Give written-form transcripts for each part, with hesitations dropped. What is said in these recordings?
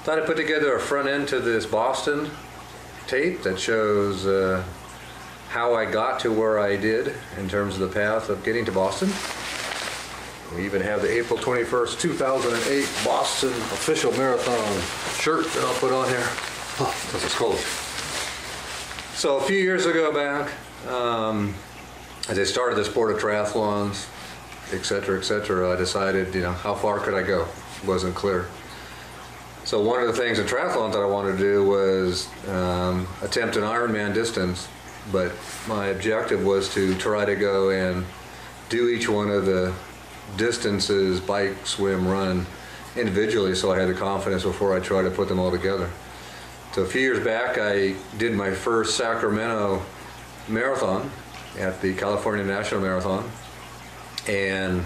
Thought I'd put together a front end to this Boston tape that shows how I got to where I did in terms of the path of getting to Boston. We even have the April 21st, 2008 Boston official marathon shirt that I'll put on here. Oh, because it's cold. So a few years ago back, as I started the sport of triathlons, etc., I decided, how far could I go? It wasn't clear. So one of the things in triathlons that I wanted to do was attempt an Ironman distance, but my objective was to try to go and do each one of the distances, bike, swim, run, individually, so I had the confidence before I tried to put them all together. So a few years back, I did my first Sacramento marathon at the California National Marathon, and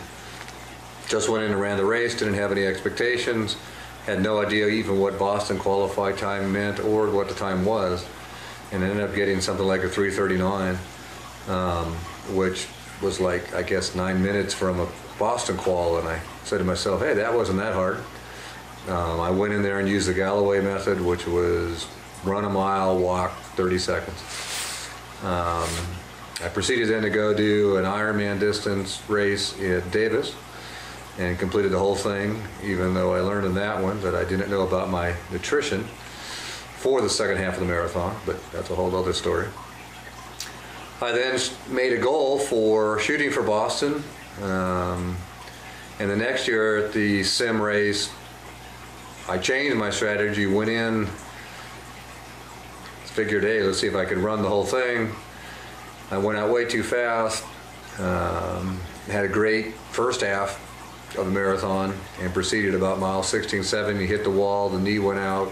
just went in and ran the race, didn't have any expectations, had no idea even what Boston qualified time meant or what the time was, and ended up getting something like a 3:39, which was like, I guess, 9 minutes from a Boston qual, and I said to myself, hey, that wasn't that hard. I went in there and used the Galloway method, which was run a mile, walk 30 seconds. I proceeded then to go do an Ironman distance race at Davis and completed the whole thing, even though I learned in that one that I didn't know about my nutrition for the second half of the marathon, but that's a whole other story. I then made a goal for shooting for Boston, and the next year at the sim race, I changed my strategy, went in, figured, hey, let's see if I could run the whole thing. I went out way too fast, had a great first half of the marathon, and proceeded about mile 16, 17, hit the wall, the knee went out,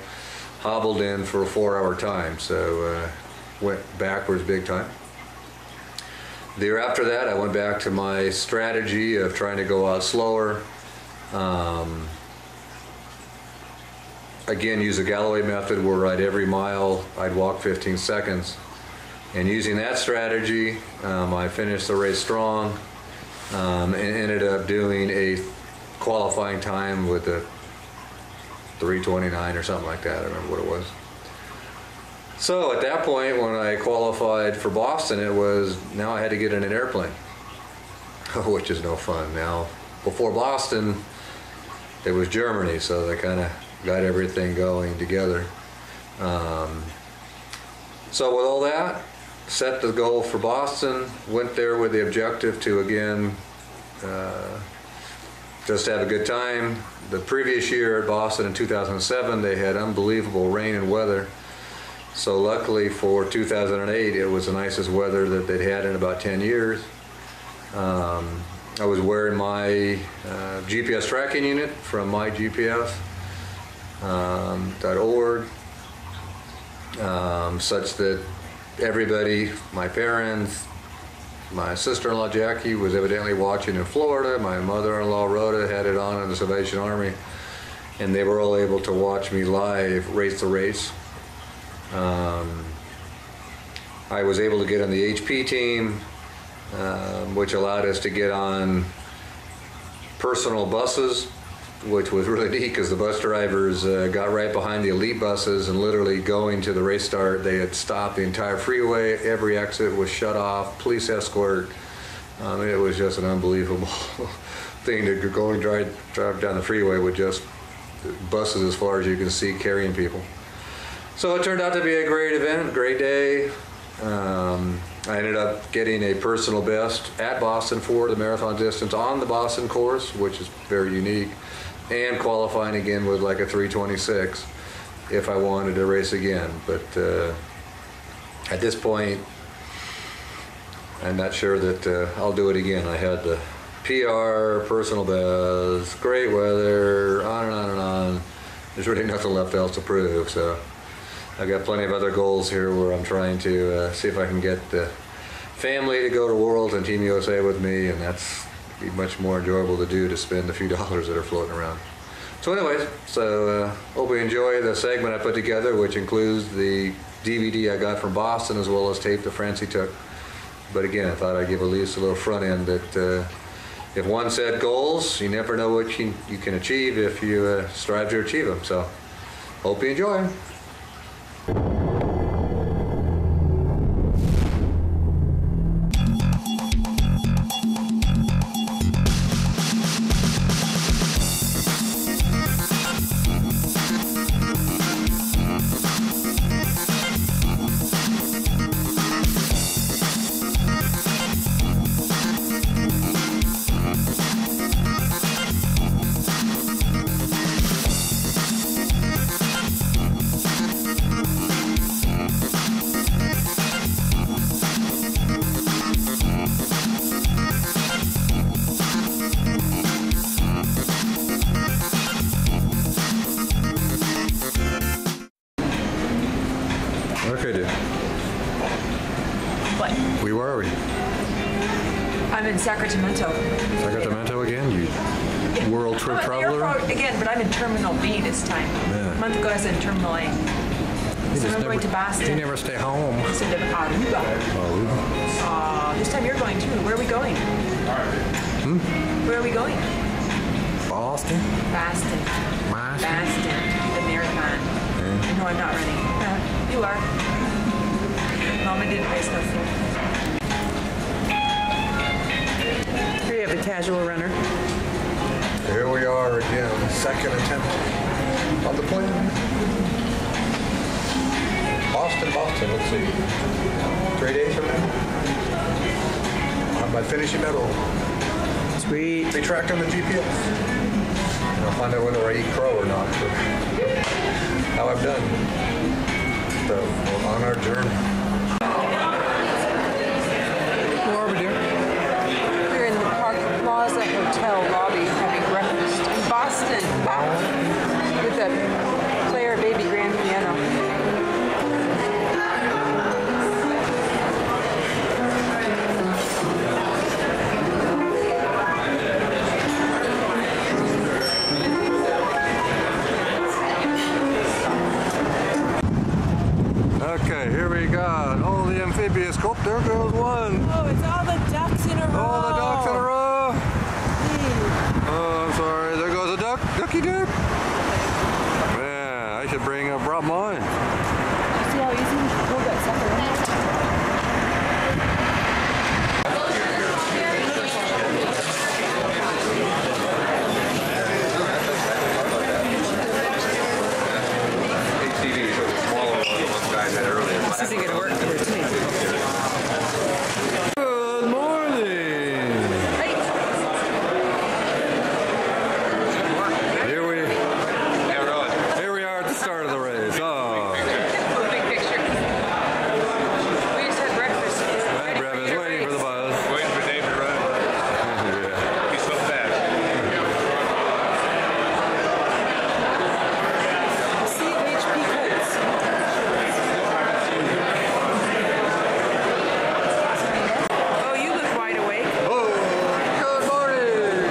hobbled in for a 4-hour time, so went backwards big time. The year after that, I went back to my strategy of trying to go out slower. Again, use the Galloway method where at every mile I'd walk 15 seconds. And using that strategy, I finished the race strong and ended up doing a qualifying time with a 3:29 or something like that. I don't remember what it was. So at that point, when I qualified for Boston, it was now I had to get in an airplane, which is no fun. Now, before Boston, it was Germany, so they kind of got everything going together. So with all that, set the goal for Boston, went there with the objective to, again, just have a good time. The previous year at Boston in 2007, they had unbelievable rain and weather. So luckily for 2008, it was the nicest weather that they'd had in about 10 years. I was wearing my GPS tracking unit from mygps.org, such that everybody, my parents, my sister-in-law Jackie was evidently watching in Florida, my mother-in-law Rhoda had it on in the Salvation Army, and they were all able to watch me live race the race. I was able to get on the HP team, which allowed us to get on personal buses, which was really neat because the bus drivers got right behind the elite buses, and literally going to the race start, they had stopped the entire freeway. Every exit was shut off, police escort. It was just an unbelievable thing to go and drive down the freeway with just buses as far as you can see carrying people. So it turned out to be a great event, great day. I ended up getting a personal best at Boston for the marathon distance on the Boston course, which is very unique, and qualifying again with like a 3:26 if I wanted to race again. But at this point, I'm not sure that I'll do it again. I had the PR, personal best, great weather, on and on and on. There's really nothing left else to prove. So I've got plenty of other goals here where I'm trying to see if I can get the family to go to Worlds and Team USA with me, and that's be much more enjoyable to do to spend a few dollars that are floating around. So anyways, hope you enjoy the segment I put together, which includes the DVD I got from Boston as well as tape that Francie took. But again, I thought I'd give at least a little front end that if one set goals, you never know what you can achieve if you strive to achieve them. So Hope you enjoy. Okay, dude. What? Where are we? I'm in Sacramento. Sacramento again? You world trip traveler? Again, but I'm in Terminal B this time. Yeah. A month ago I was in Terminal A. So I'm going to Boston. You never stay home. Instead of Aruba. This time you're going too. Where are we going? Where are we going? Boston? Boston. The marathon. No, I'm not running. You are. Mama didn't race no food. Here you have a casual runner. Here we are again, second attempt on the plane. Boston, let's see. 3 days from now. On my finishing medal. Sweet. Be tracked on the GPS. I'll find out whether I eat crow or not. How I've done. So we're on our journey. Where are we, dear? We're in the Park Plaza Hotel lobby having breakfast in Boston. With a player baby grand piano. Okay, here we got all the amphibious. Oh, there goes one. Oh, it's all the ducks in a row. All the ducks in a row. Oh, I'm sorry. There goes a duck. Ducky duck. Man, I should brought mine. See how easy we can pull that sucker in? This isn't going to work for me. Good morning. Hey. Here we are at the start of the race. Oh. Big picture. We just had breakfast. Breakfast, waiting for the bus. Waiting for Dave to run. Yeah. He's so fast. CHP codes. Oh, you look wide awake. Oh, good morning.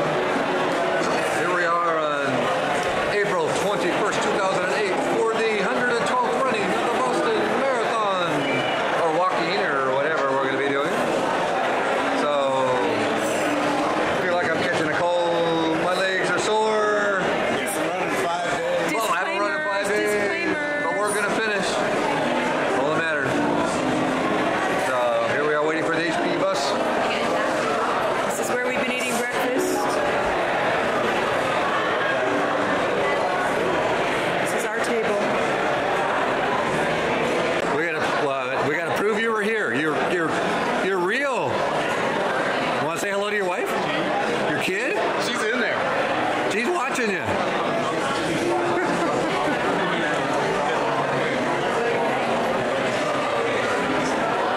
Here we are on April 21st, 2008 for the 112th running of the Boston Marathon, or walking, or whatever we're going to be doing. So, I feel like I'm catching a cold. My legs are sore. He's running 5 days. Well, I haven't run in 5 days, but we're going to finish. All that matters. So, here we are waiting for the HP bus. This is where we've been eating breakfast. This is our table. We gotta prove you were here. You're real. Want to say hello to your wife? Your kid? She's in there. She's watching you.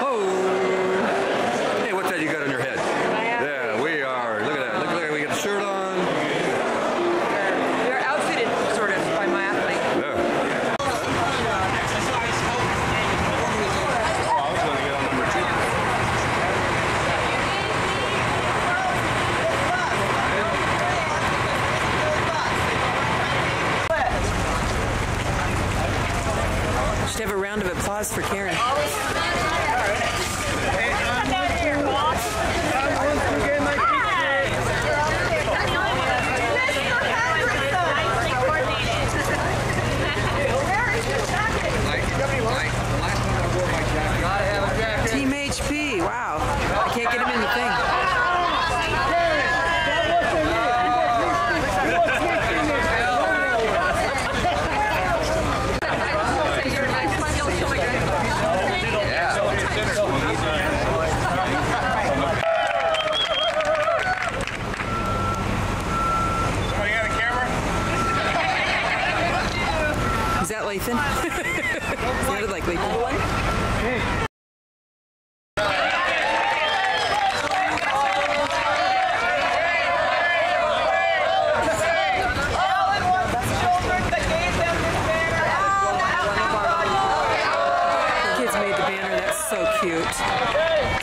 Oh. Hey, what's that you got on your head? Yeah, we are. Look at that. Look at that. We got a shirt on. We're outfitted, sort of, by my athlete. Yeah. Oh, I was going to get on number 2. Should have a round of applause for Karen. Lobby. Wow. I can't get him in the thing. Somebody got a camera? Is that Lathan? Sounded like Lathan. Kids made the banner. That's so cute.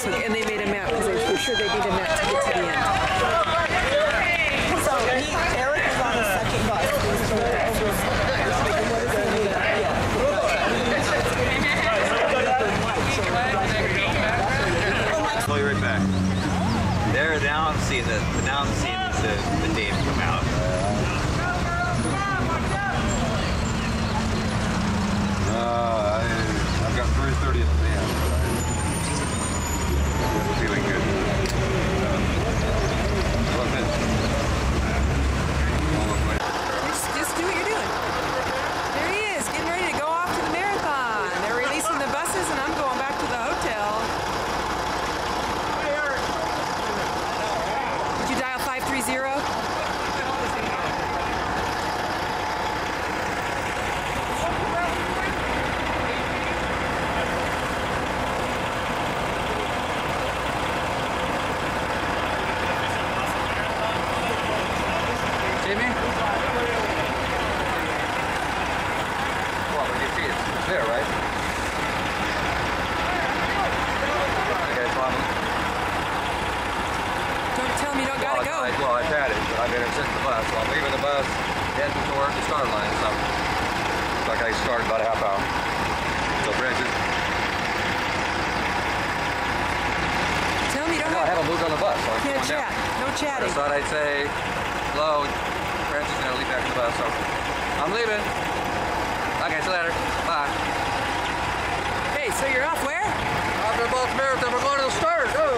So, and they made a map because they were sure they need a map to get to the end. So Eric was on the second bus. I'll be right back. There, now I'm seeing the name come out. I've got 3:30 at the band, but I'm feeling good. Love it. Just do what you're doing. There he is, getting ready to go off to the marathon. They're releasing the buses, and I'm going back to the hotel. Did you dial 530? Jamie? Well, when you see it, it's there, right? Okay, so Don't tell me you don't gotta go. well, I've had it, but I've been since the bus. So I'm leaving the bus, heading toward the start line. So looks like I started about a half hour. So Bridget, Tell me you don't no, I have haven't moved on the bus. So I'm can't going chat. down. No I chatting. thought I'd say hello. Francis is gonna leave back in the bus, so I'm leaving. Okay, see you later. Bye. Hey, so you're off where? After the Boston Marathon, we're going to the start. Oh.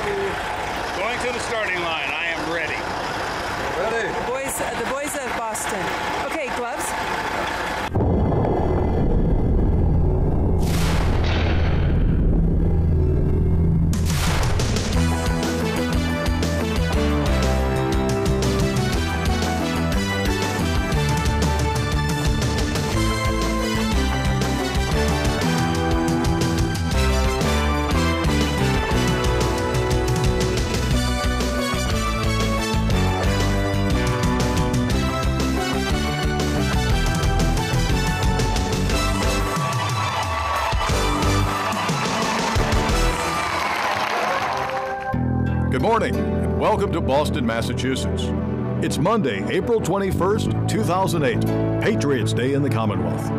Going to the starting line. I am ready. Ready? The boys of Boston. Okay, gloves. Good morning, and welcome to Boston, Massachusetts. It's Monday, April 21st, 2008, Patriots Day in the Commonwealth.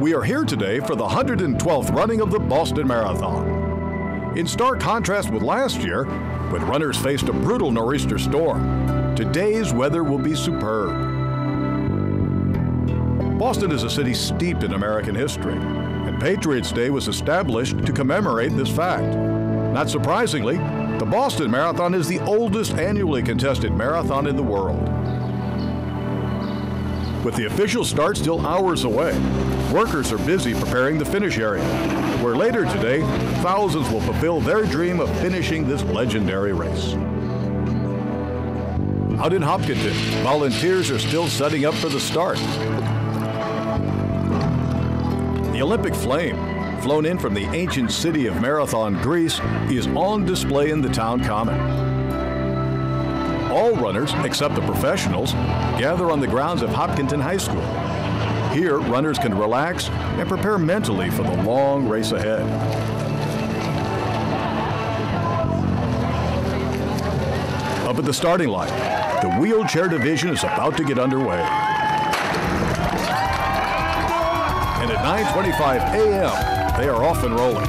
We are here today for the 112th running of the Boston Marathon. In stark contrast with last year, when runners faced a brutal nor'easter storm, today's weather will be superb. Boston is a city steeped in American history, and Patriots Day was established to commemorate this fact. Not surprisingly, the Boston Marathon is the oldest annually contested marathon in the world. With the official start still hours away, workers are busy preparing the finish area, where later today, thousands will fulfill their dream of finishing this legendary race. Out in Hopkinton, volunteers are still setting up for the start. The Olympic flame, flown in from the ancient city of Marathon, Greece, is on display in the town common. All runners, except the professionals, gather on the grounds of Hopkinton High School. Here, runners can relax and prepare mentally for the long race ahead. Up at the starting line, the wheelchair division is about to get underway. And at 9:25 a.m., they are off and rolling.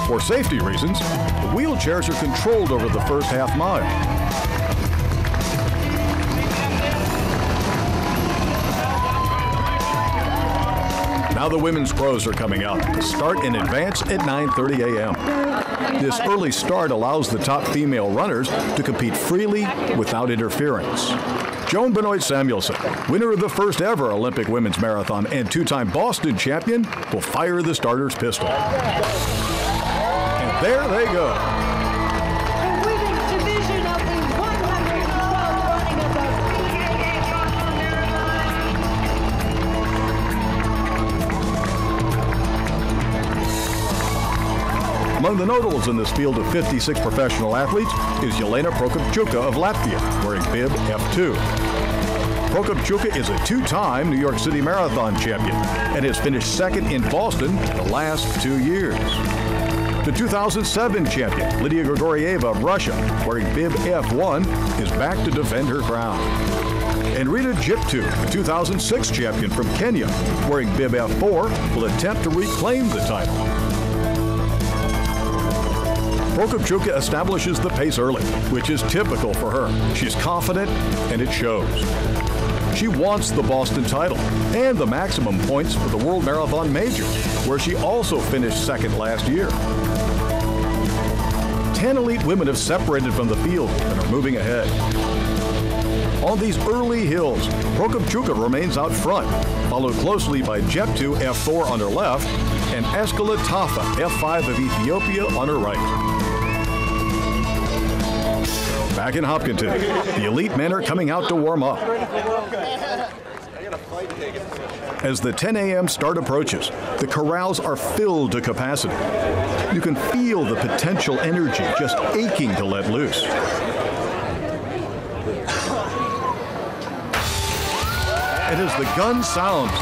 For safety reasons, the wheelchairs are controlled over the first half mile. Now the women's pros are coming out to start in advance at 9:30 a.m. This early start allows the top female runners to compete freely without interference. Joan Benoit Samuelson, winner of the first ever Olympic women's marathon and two-time Boston champion, will fire the starter's pistol. And there they go. The women's division of the 112 running of the BAA Boston Marathon. Among the notables in this field of 56 professional athletes is Jelena Prokopčuka of Latvia, wearing bib F2. Prokopčuka is a two-time New York City Marathon champion and has finished second in Boston the last 2 years. The 2007 champion, Lydia Grigorieva of Russia, wearing bib F1, is back to defend her crown. And Rita Jiptu, the 2006 champion from Kenya, wearing bib F4, will attempt to reclaim the title. Prokopčuka establishes the pace early, which is typical for her. She's confident, and it shows. She wants the Boston title and the maximum points for the World Marathon Majors, where she also finished second last year. 10 elite women have separated from the field and are moving ahead. On these early hills, Prokopčuka remains out front, followed closely by Jeptu F4 on her left and Eskala Tafa F5 of Ethiopia on her right. Back in Hopkinton, the elite men are coming out to warm up. As the 10 a.m. start approaches, the corrals are filled to capacity. You can feel the potential energy just aching to let loose. And as the gun sounds,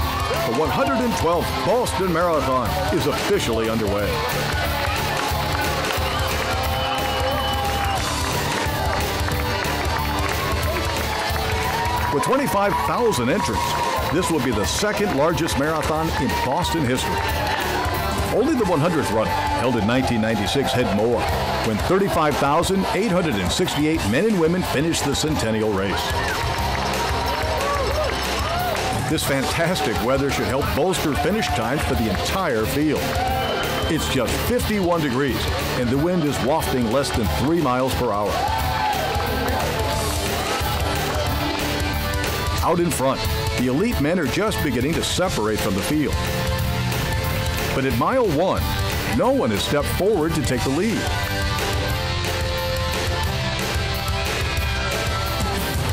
the 112th Boston Marathon is officially underway. With 25,000 entrants, this will be the second largest marathon in Boston history. Only the 100th run, held in 1996, had more, when 35,868 men and women finished the centennial race. This fantastic weather should help bolster finish times for the entire field. It's just 51 degrees, and the wind is wafting less than 3 miles per hour. Out in front, the elite men are just beginning to separate from the field. But at mile 1, no one has stepped forward to take the lead.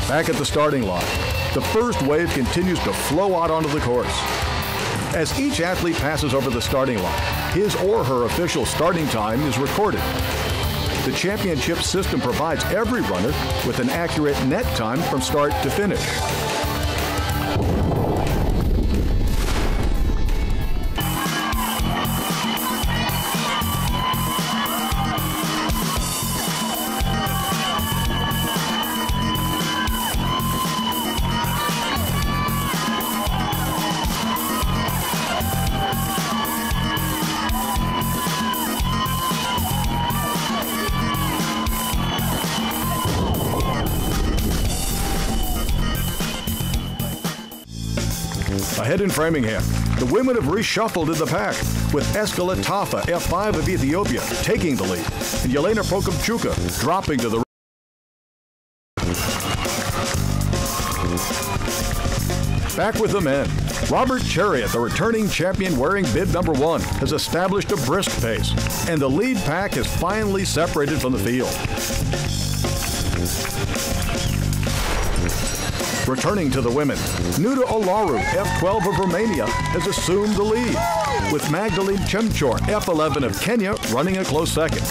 Back at the starting line, the first wave continues to flow out onto the course. As each athlete passes over the starting line, his or her official starting time is recorded. The championship system provides every runner with an accurate net time from start to finish. Ahead in Framingham, the women have reshuffled in the pack, with Eskala Tafa F5 of Ethiopia taking the lead, and Jelena Prokopčuka dropping to the Back with the men. Robert Chariot, the returning champion wearing bib number 1, has established a brisk pace, and the lead pack has finally separated from the field. Returning to the women, Nuda Olaru, F12 of Romania, has assumed the lead, with Magdalene Chemchor, F11 of Kenya, running a close second.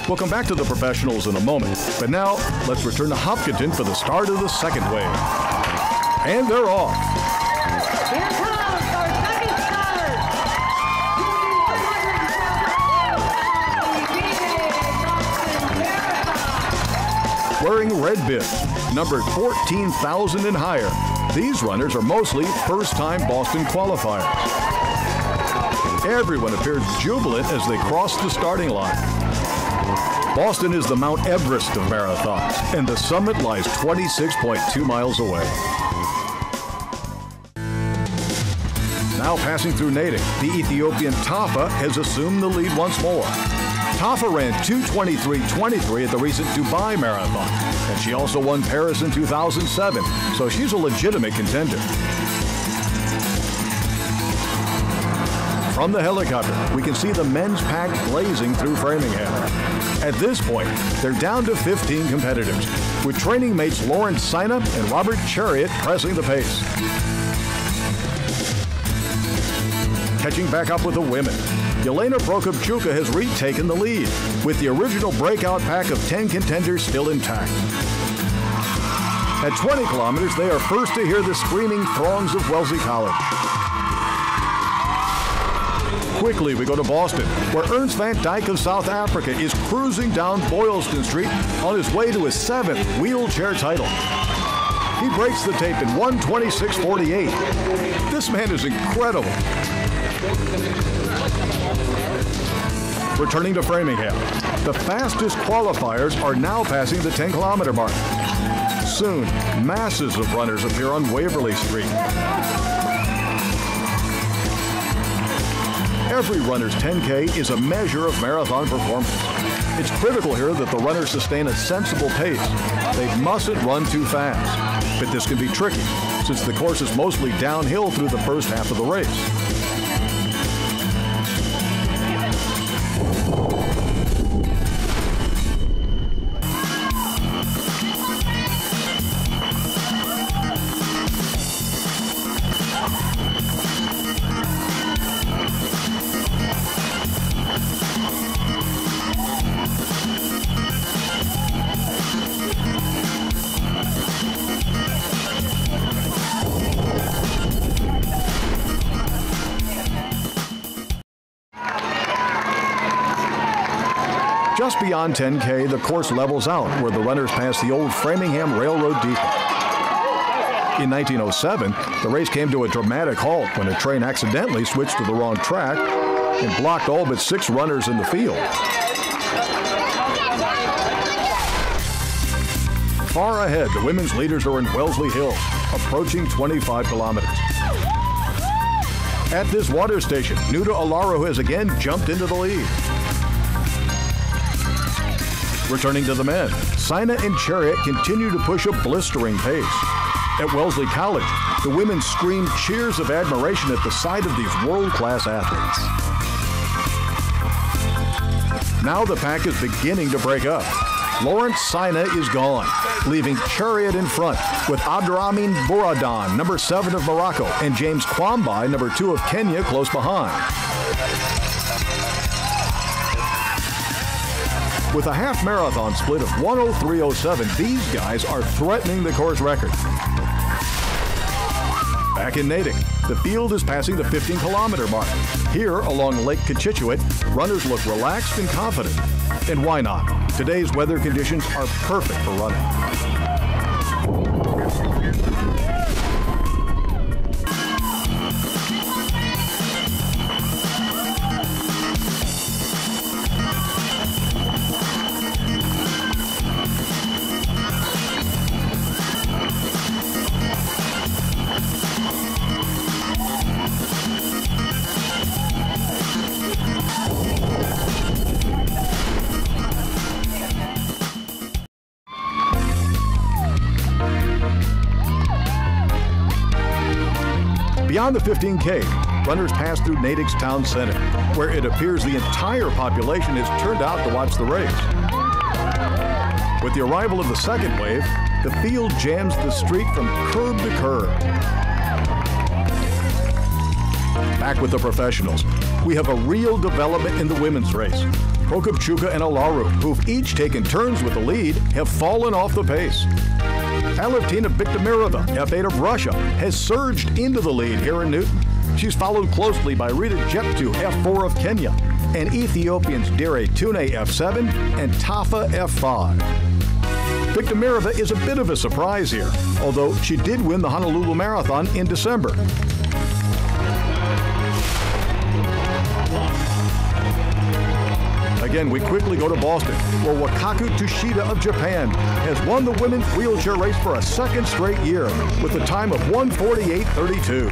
We'll come back to the professionals in a moment, but now let's return to Hopkinton for the start of the second wave. And they're off. Here comes our second start. Wearing red bibs, numbered 14,000 and higher, these runners are mostly first-time Boston qualifiers. Everyone appears jubilant as they cross the starting line. Boston is the Mount Everest of marathons, and the summit lies 26.2 miles away. Now passing through Natick, the Ethiopian Tafa has assumed the lead once more. Tafa ran 2:23.23 at the recent Dubai Marathon, and she also won Paris in 2007, so she's a legitimate contender. From the helicopter, we can see the men's pack blazing through Framingham. At this point, they're down to 15 competitors, with training mates Lawrence Sina and Robert Chariot pressing the pace. Catching back up with the women, Yelena Prokopchuka has retaken the lead, with the original breakout pack of 10 contenders still intact. At 20 kilometers, they are first to hear the screaming throngs of Wellesley College. Quickly, we go to Boston, where Ernst van Dijk of South Africa is cruising down Boylston Street on his way to his 7th wheelchair title. He breaks the tape in 1:26.48. This man is incredible. Returning to Framingham, the fastest qualifiers are now passing the 10-kilometer mark. Soon, masses of runners appear on Waverly Street. Every runner's 10K is a measure of marathon performance. It's critical here that the runners sustain a sensible pace. They mustn't run too fast. But this can be tricky, since the course is mostly downhill through the first half of the race. Just beyond 10K, the course levels out where the runners pass the old Framingham Railroad Depot. In 1907, the race came to a dramatic halt when a train accidentally switched to the wrong track and blocked all but 6 runners in the field. Far ahead, the women's leaders are in Wellesley Hill, approaching 25 kilometers. At this water station, Nuda Alaro has again jumped into the lead. Returning to the men, Sina and Chariot continue to push a blistering pace. At Wellesley College, the women scream cheers of admiration at the sight of these world-class athletes. Now the pack is beginning to break up. Lawrence Sina is gone, leaving Chariot in front with Abdurrahman Bouradan, number 7 of Morocco, and James Kwambai, number 2 of Kenya, close behind. With a half marathon split of 1:03.07, these guys are threatening the course record. Back in Natick, the field is passing the 15-kilometer mark. Here, along Lake Cochituate, runners look relaxed and confident. And why not? Today's weather conditions are perfect for running. Beyond the 15K, runners pass through Natick's town center, where it appears the entire population has turned out to watch the race. With the arrival of the second wave, the field jams the street from curb to curb. Back with the professionals, we have a real development in the women's race. Prokopchuka and Alaru, who've each taken turns with the lead, have fallen off the pace. Alevtina Viktomirova, F8 of Russia, has surged into the lead here in Newton. She's followed closely by Rita Jeptu, F4 of Kenya, and Ethiopians Dere Tune, F7, and Tafa, F5. Viktomirova is a bit of a surprise here, although she did win the Honolulu Marathon in December. Again, we quickly go to Boston, where Wakaku Tushida of Japan has won the women's wheelchair race for a second straight year with a time of 1:48.32.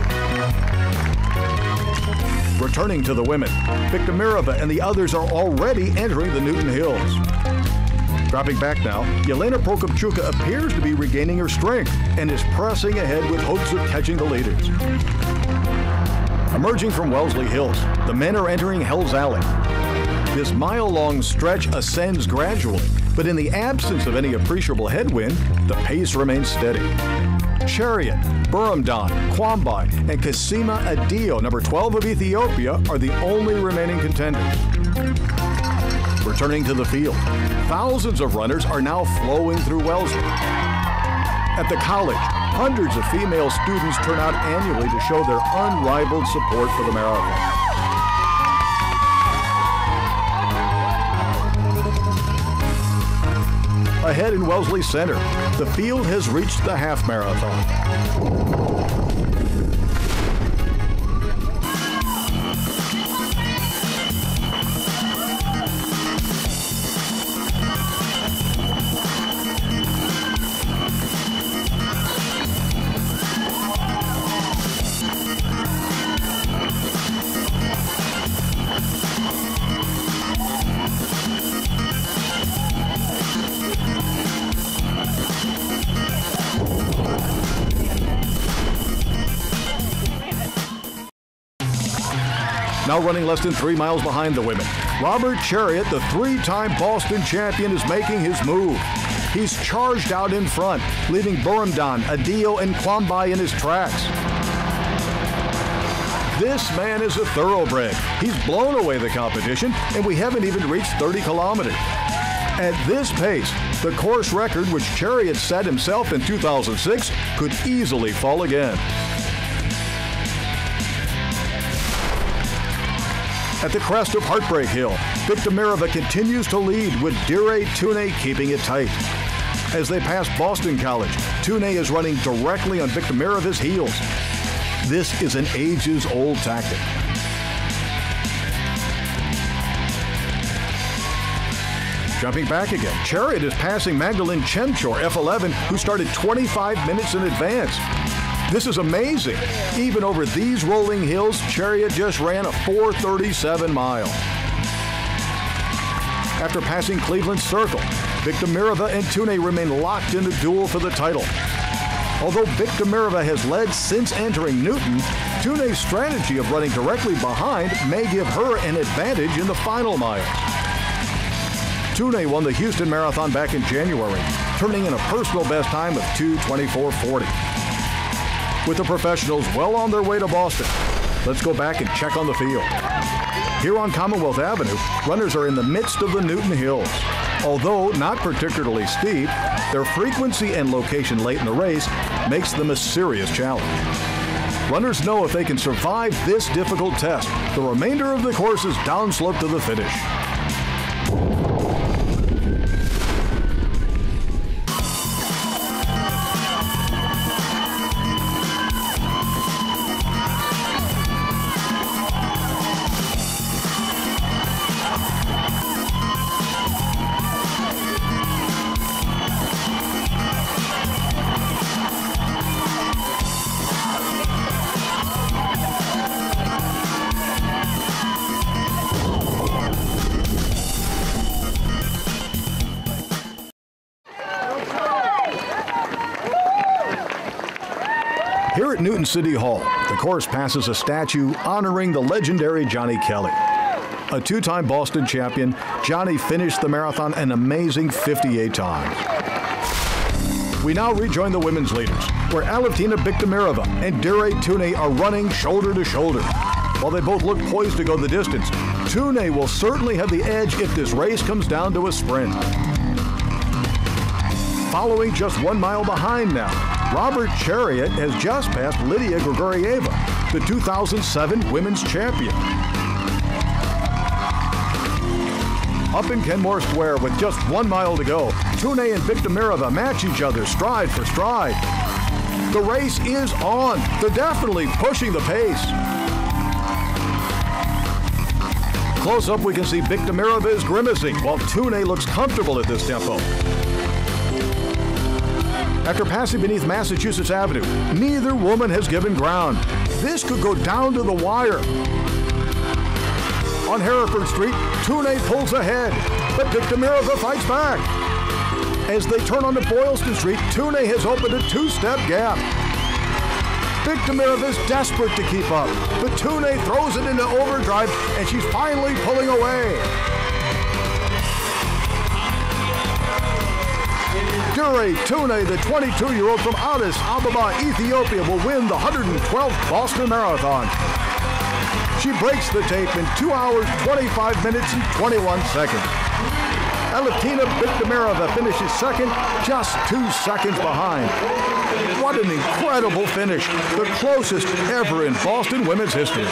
Returning to the women, Viktomirova and the others are already entering the Newton Hills. Dropping back now, Yelena Prokopchuka appears to be regaining her strength and is pressing ahead with hopes of catching the leaders. Emerging from Wellesley Hills, the men are entering Hell's Alley. This mile-long stretch ascends gradually, but in the absence of any appreciable headwind, the pace remains steady. Chariot, Burumdan, Kwambai, and Kasima Adio, number 12 of Ethiopia, are the only remaining contenders. Returning to the field, thousands of runners are now flowing through Wellesley. At the college, hundreds of female students turn out annually to show their unrivaled support for the marathon. Ahead in Wellesley Center, the field has reached the half marathon. Now running less than 3 miles behind the women, Robert Chariot, the three-time Boston champion, is making his move. He's charged out in front, leaving Burumdan, Adio, and Kwambai in his tracks. This man is a thoroughbred. He's blown away the competition, and we haven't even reached 30 kilometers. At this pace, the course record, which Chariot set himself in 2006, could easily fall again. At the crest of Heartbreak Hill, Viktomirova continues to lead, with Dire Tune keeping it tight. As they pass Boston College, Tune is running directly on Viktomirova's heels. This is an ages-old tactic. Jumping back again, Chariot is passing Magdalene Chemchor, F11, who started 25 minutes in advance. This is amazing. Even over these rolling hills, Chariot just ran a 4:37 mile. After passing Cleveland Circle, Viktomirova and Tune remain locked in a duel for the title. Although Viktomirova has led since entering Newton, Tune's strategy of running directly behind may give her an advantage in the final mile. Tune won the Houston Marathon back in January, turning in a personal best time of 2:24:40. With the professionals well on their way to Boston, let's go back and check on the field. Here on Commonwealth Avenue, runners are in the midst of the Newton Hills. Although not particularly steep, their frequency and location late in the race makes them a serious challenge. Runners know if they can survive this difficult test, the remainder of the course is downslope to the finish. Here at Newton City Hall, the course passes a statue honoring the legendary Johnny Kelly. A two-time Boston champion, Johnny finished the marathon an amazing 58 times. We now rejoin the women's leaders, where Aletina Viktomirova and Dire Tune are running shoulder to shoulder. While they both look poised to go the distance, Tune will certainly have the edge if this race comes down to a sprint. Following just 1 mile behind now, Robert Chariot has just passed Lydia Grigorieva, the 2007 women's champion. Up in Kenmore Square with just 1 mile to go, Tune and Viktomirova match each other stride for stride. The race is on. They're definitely pushing the pace. Close up, we can see Viktomirova is grimacing, while Tune looks comfortable at this tempo. After passing beneath Massachusetts Avenue, neither woman has given ground. This could go down to the wire. On Hereford Street, Tunay pulls ahead, but Victomirova fights back. As they turn onto Boylston Street, Tunay has opened a two-step gap. Victomirova is desperate to keep up, but Tunay throws it into overdrive, and she's finally pulling away. Dure Tunay, the 22-year-old from Addis Ababa, Ethiopia, will win the 112th Boston Marathon. She breaks the tape in 2 hours, 25 minutes, and 21 seconds. Aletina Victomirova finishes second, just 2 seconds behind. What an incredible finish, the closest ever in Boston women's history.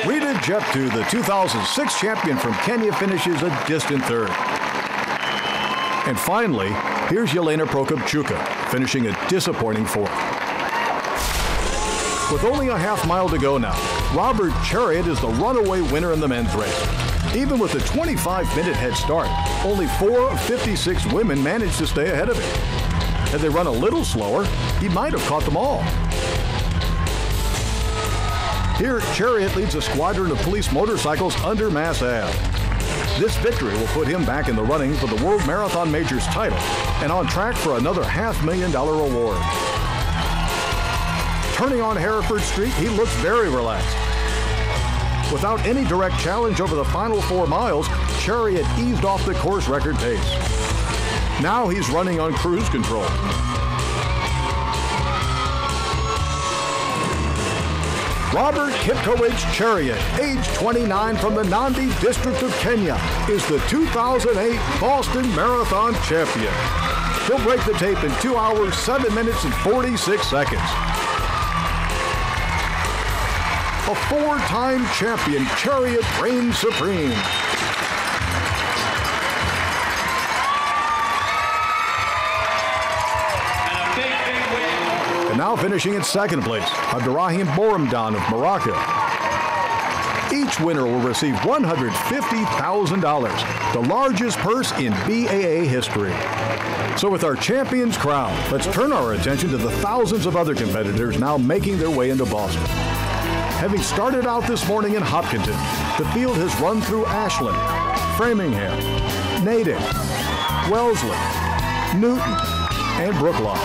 Rita Jeptu, the 2006 champion from Kenya, finishes a distant third. And finally, here's Yelena Prokopchuka, finishing a disappointing fourth. With only a half mile to go now, Robert Chariot is the runaway winner in the men's race. Even with a 25-minute head start, only 4 of 56 women managed to stay ahead of him. Had they run a little slower, he might have caught them all. Here, Chariot leads a squadron of police motorcycles under Mass Ave. This victory will put him back in the running for the World Marathon Majors title and on track for another $500,000 reward. Turning on Hereford Street, he looks very relaxed. Without any direct challenge over the final 4 miles, Chariot eased off the course record pace. Now he's running on cruise control. Robert Kipkoech Chariot, age 29, from the Nandi district of Kenya, is the 2008 Boston Marathon champion. He'll break the tape in 2 hours, 7 minutes, and 46 seconds. A 4-time champion, Chariot reigns supreme. And now finishing in second place, Abdurrahim Boramdan of Morocco. Each winner will receive $150,000, the largest purse in BAA history. So with our champions crowned, let's turn our attention to the thousands of other competitors now making their way into Boston. Having started out this morning in Hopkinton, the field has run through Ashland, Framingham, Natick, Wellesley, Newton, and Brookline.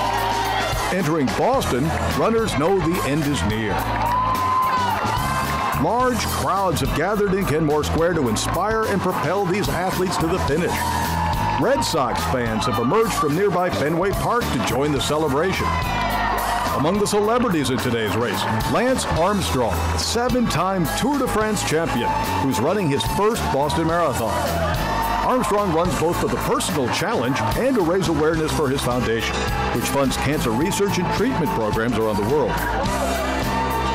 Entering Boston, runners know the end is near. Large crowds have gathered in Kenmore Square to inspire and propel these athletes to the finish. Red Sox fans have emerged from nearby Fenway Park to join the celebration. Among the celebrities in today's race, Lance Armstrong, 7-time Tour de France champion, who's running his first Boston Marathon. Armstrong runs both for the personal challenge and to raise awareness for his foundation, which funds cancer research and treatment programs around the world.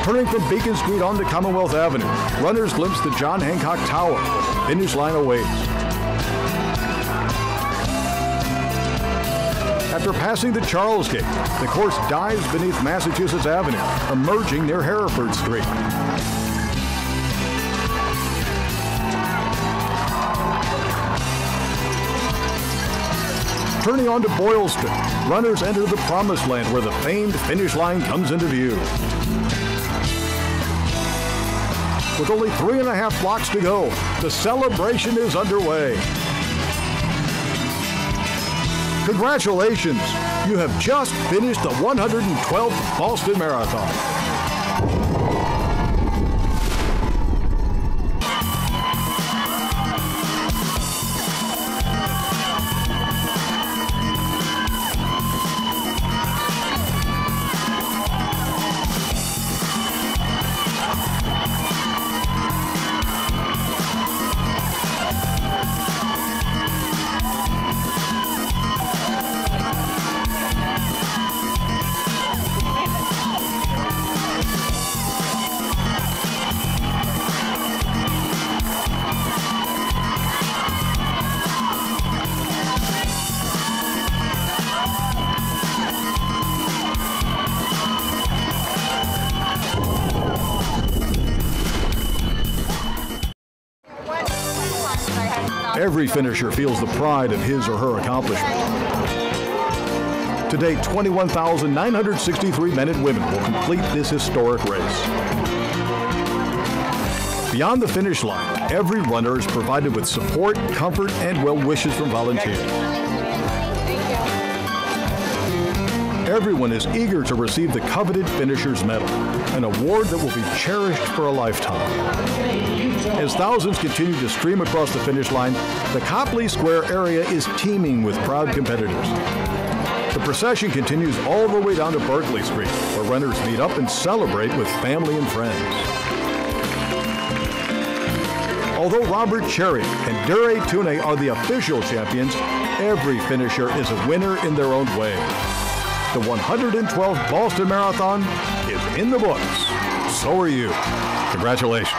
Turning from Beacon Street onto Commonwealth Avenue, runners glimpse the John Hancock Tower. Finish line awaits. After passing the Charles Gate, the course dives beneath Massachusetts Avenue, emerging near Hereford Street. Turning onto Boylston, runners enter the promised land where the famed finish line comes into view. With only 3.5 blocks to go, the celebration is underway. Congratulations! You have just finished the 112th Boston Marathon. Every finisher feels the pride of his or her accomplishment. Today, 21,963 men and women will complete this historic race. Beyond the finish line, every runner is provided with support, comfort, and well wishes from volunteers. Everyone is eager to receive the coveted Finisher's Medal, an award that will be cherished for a lifetime. As thousands continue to stream across the finish line, the Copley Square area is teeming with proud competitors. The procession continues all the way down to Berkeley Street, where runners meet up and celebrate with family and friends. Although Robert Cherry and Dure Tune are the official champions, every finisher is a winner in their own way. The 112th Boston Marathon is in the books. So are you. Congratulations.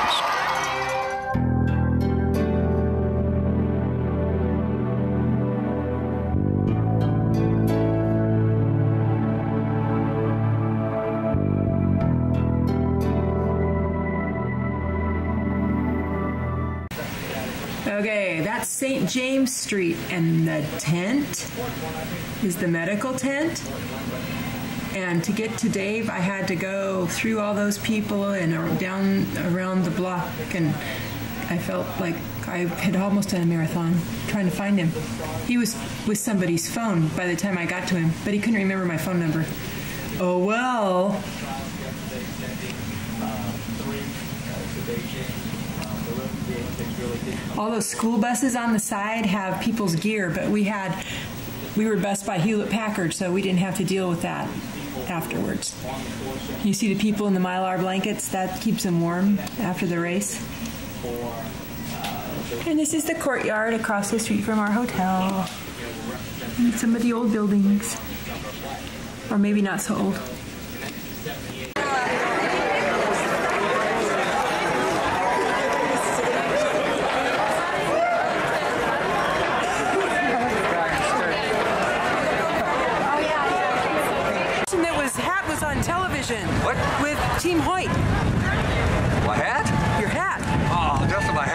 Okay, that's St. James Street, and the tent is the medical tent. And to get to Dave, I had to go through all those people and down around the block, and I felt like I had almost done a marathon trying to find him. He was with somebody's phone by the time I got to him, but he couldn't remember my phone number. Oh well. All those school buses on the side have people's gear, but we were bused by Hewlett-Packard, so we didn't have to deal with that afterwards. You see the people in the Mylar blankets, that keeps them warm after the race. And this is the courtyard across the street from our hotel. And some of the old buildings, or maybe not so old. On television. What? With Team Hoyt. My hat? Your hat. Oh, just my hat.